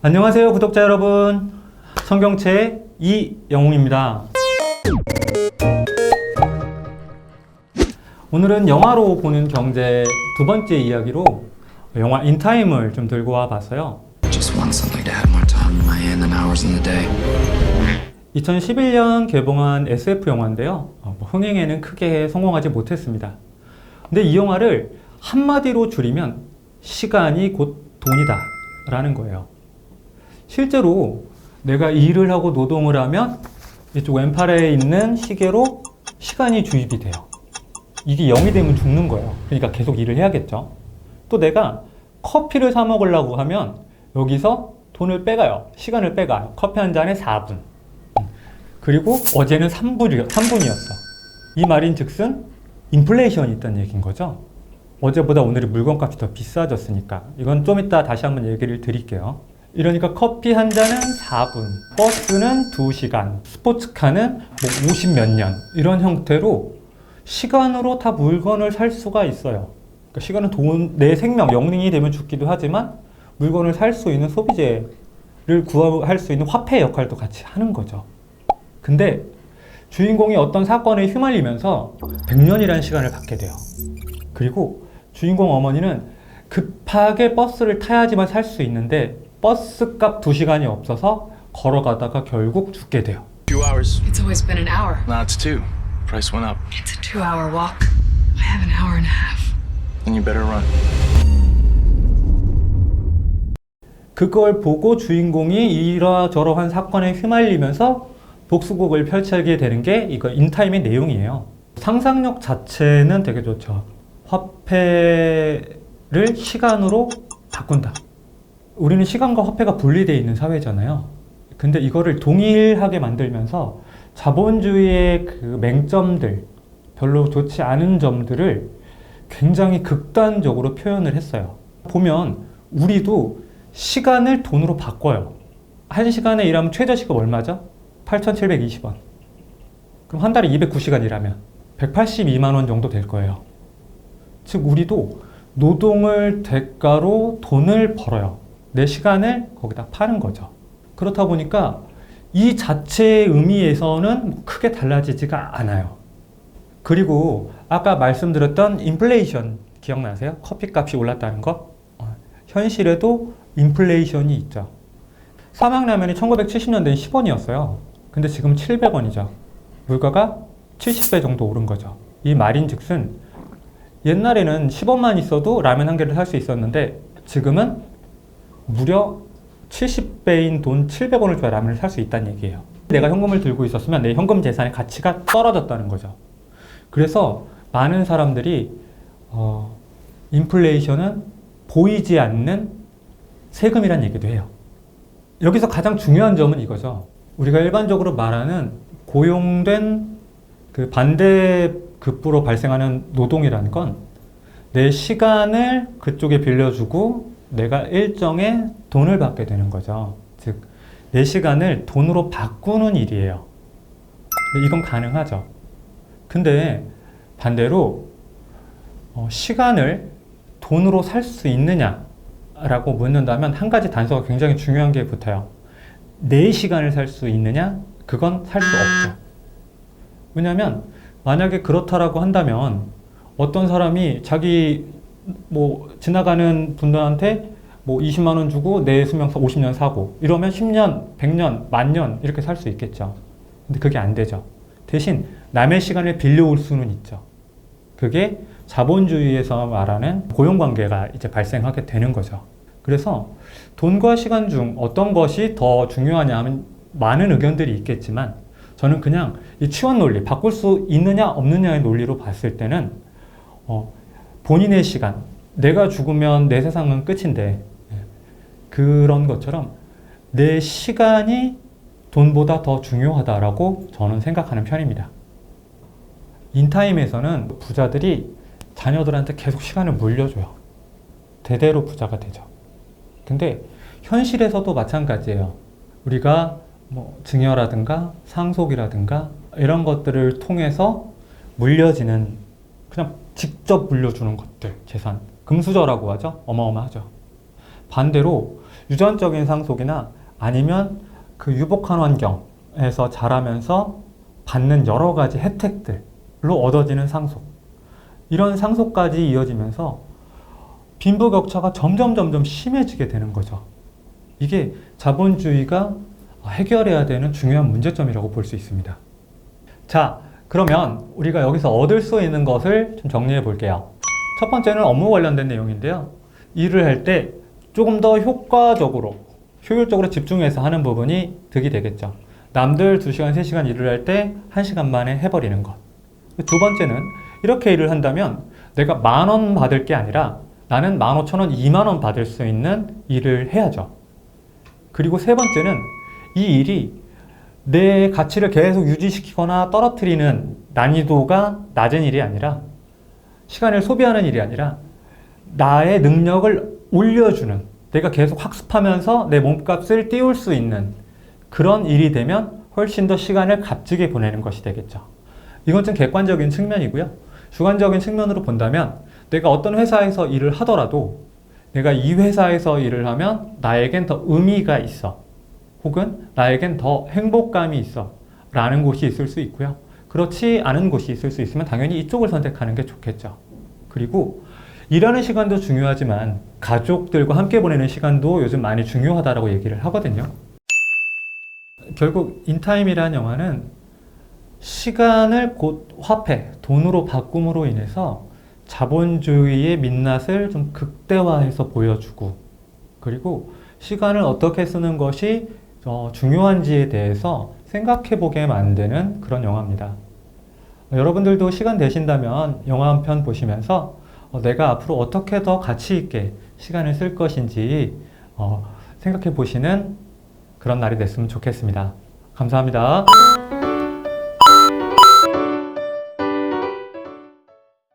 안녕하세요, 구독자 여러분. 성경책 이영웅입니다. 오늘은 영화로 보는 경제 두 번째 이야기로 영화 인타임을 좀 들고 와 봤어요. Just want something to have more time in my hand than hours in the day. 2011년 개봉한 SF 영화인데요. 흥행에는 크게 성공하지 못했습니다. 근데 이 영화를 한마디로 줄이면 시간이 곧 돈이다 라는 거예요. 실제로 내가 일을 하고 노동을 하면 이쪽 왼팔에 있는 시계로 시간이 주입이 돼요. 이게 0이 되면 죽는 거예요. 그러니까 계속 일을 해야겠죠. 또 내가 커피를 사 먹으려고 하면 여기서 돈을 빼가요. 시간을 빼가요. 커피 한 잔에 4분. 그리고 어제는 3분이었어. 이 말인 즉슨 인플레이션이 있다는 얘기인 거죠. 어제보다 오늘이 물건값이 더 비싸졌으니까. 이건 좀 이따 다시 한번 얘기를 드릴게요. 이러니까 커피 한 잔은 4분, 버스는 2시간, 스포츠카는 50 몇 년 이런 형태로 시간으로 다 물건을 살 수가 있어요. 그러니까 시간은 돈, 내 생명, 영능이 되면 죽기도 하지만 물건을 살 수 있는 소비재를 구할 수 있는 화폐 역할도 같이 하는 거죠. 근데 주인공이 어떤 사건에 휘말리면서 100년이라는 시간을 받게 돼요. 그리고 주인공 어머니는 급하게 버스를 타야지만 살 수 있는데 버스 값 2시간이 없어서 걸어가다가 결국 죽게 돼요. 2 hours. It's always been an hour. Now it's 2. Price went up. It's a 2-hour walk. I have an hour and a half. Then you better run. 그걸 보고 주인공이 이러저러한 사건에 휘말리면서 복수극을 펼치게 되는 게 이거 인타임의 내용이에요. 상상력 자체는 되게 좋죠. 화폐를 시간으로 바꾼다. 우리는 시간과 화폐가 분리되어 있는 사회잖아요. 근데 이거를 동일하게 만들면서 자본주의의 그 맹점들, 별로 좋지 않은 점들을 굉장히 극단적으로 표현을 했어요. 보면 우리도 시간을 돈으로 바꿔요. 1시간에 일하면 최저시급 얼마죠? 8,720원. 그럼 한 달에 209시간 일하면 182만 원 정도 될 거예요. 즉 우리도 노동을 대가로 돈을 벌어요. 내 시간을 거기다 파는 거죠. 그렇다 보니까 이 자체의 의미에서는 크게 달라지지가 않아요. 그리고 아까 말씀드렸던 인플레이션 기억나세요? 커피값이 올랐다는 거? 현실에도 인플레이션이 있죠. 삼양라면이 1970년대엔 10원이었어요. 근데 지금 700원이죠. 물가가 70배 정도 오른 거죠. 이 말인 즉슨 옛날에는 10원만 있어도 라면 한 개를 살 수 있었는데 지금은 무려 70배인 돈 700원을 줘야 라면을 살 수 있다는 얘기예요. 내가 현금을 들고 있었으면 내 현금 재산의 가치가 떨어졌다는 거죠. 그래서 많은 사람들이 인플레이션은 보이지 않는 세금이란 얘기도 해요. 여기서 가장 중요한 점은 이거죠. 우리가 일반적으로 말하는 고용된 그 반대급부로 발생하는 노동이라는 건 내 시간을 그쪽에 빌려주고 내가 일정의 돈을 받게 되는 거죠. 즉, 내 시간을 돈으로 바꾸는 일이에요. 이건 가능하죠. 근데 반대로 시간을 돈으로 살 수 있느냐라고 묻는다면 한 가지 단서가 굉장히 중요한 게 붙어요. 내 시간을 살 수 있느냐? 그건 살 수 없죠. 왜냐하면 만약에 그렇다라고 한다면 어떤 사람이 자기 지나가는 분들한테 20만 원 주고 내 수명사 50년 사고 이러면 10년, 100년, 10,000년 이렇게 살 수 있겠죠. 근데 그게 안 되죠. 대신 남의 시간을 빌려올 수는 있죠. 그게 자본주의에서 말하는 고용관계가 이제 발생하게 되는 거죠. 그래서 돈과 시간 중 어떤 것이 더 중요하냐 하면 많은 의견들이 있겠지만 저는 그냥 이 치원 논리, 바꿀 수 있느냐 없느냐의 논리로 봤을 때는 본인의 시간, 내가 죽으면 내 세상은 끝인데 그런 것처럼 내 시간이 돈보다 더 중요하다라고 저는 생각하는 편입니다. 인타임에서는 부자들이 자녀들한테 계속 시간을 물려줘요. 대대로 부자가 되죠. 근데 현실에서도 마찬가지예요. 우리가 증여라든가 상속이라든가 이런 것들을 통해서 물려지는, 그냥 직접 물려주는 것들, 재산, 금수저라고 하죠. 어마어마하죠. 반대로 유전적인 상속이나 아니면 그 유복한 환경에서 자라면서 받는 여러 가지 혜택들로 얻어지는 상속. 이런 상속까지 이어지면서 빈부격차가 점점 심해지게 되는 거죠. 이게 자본주의가 해결해야 되는 중요한 문제점이라고 볼 수 있습니다. 자, 그러면 우리가 여기서 얻을 수 있는 것을 좀 정리해 볼게요. 첫 번째는 업무 관련된 내용인데요. 일을 할 때 조금 더 효율적으로 집중해서 하는 부분이 득이 되겠죠. 남들 2시간, 3시간 일을 할 때 1시간 만에 해버리는 것. 두 번째는 이렇게 일을 한다면 내가 10,000원 받을 게 아니라 나는 15,000원, 20,000원 받을 수 있는 일을 해야죠. 그리고 세 번째는 이 일이 내 가치를 계속 유지시키거나 떨어뜨리는 난이도가 낮은 일이 아니라, 시간을 소비하는 일이 아니라 나의 능력을 올려주는, 내가 계속 학습하면서 내 몸값을 띄울 수 있는 그런 일이 되면 훨씬 더 시간을 값지게 보내는 것이 되겠죠. 이건 좀 객관적인 측면이고요. 주관적인 측면으로 본다면 내가 어떤 회사에서 일을 하더라도 내가 이 회사에서 일을 하면 나에겐 더 의미가 있어, 혹은 나에겐 더 행복감이 있어 라는 곳이 있을 수 있고요. 그렇지 않은 곳이 있을 수 있으면 당연히 이쪽을 선택하는 게 좋겠죠. 그리고 일하는 시간도 중요하지만 가족들과 함께 보내는 시간도 요즘 많이 중요하다고 얘기를 하거든요. 결국 인타임이라는 영화는 시간을 곧 화폐, 돈으로 바꿈으로 인해서 자본주의의 민낯을 좀 극대화해서 보여주고, 그리고 시간을 어떻게 쓰는 것이 중요한지에 대해서 생각해 보게 만드는 그런 영화입니다. 여러분들도 시간 되신다면 영화 한 편 보시면서 내가 앞으로 어떻게 더 가치 있게 시간을 쓸 것인지 생각해 보시는 그런 날이 됐으면 좋겠습니다. 감사합니다.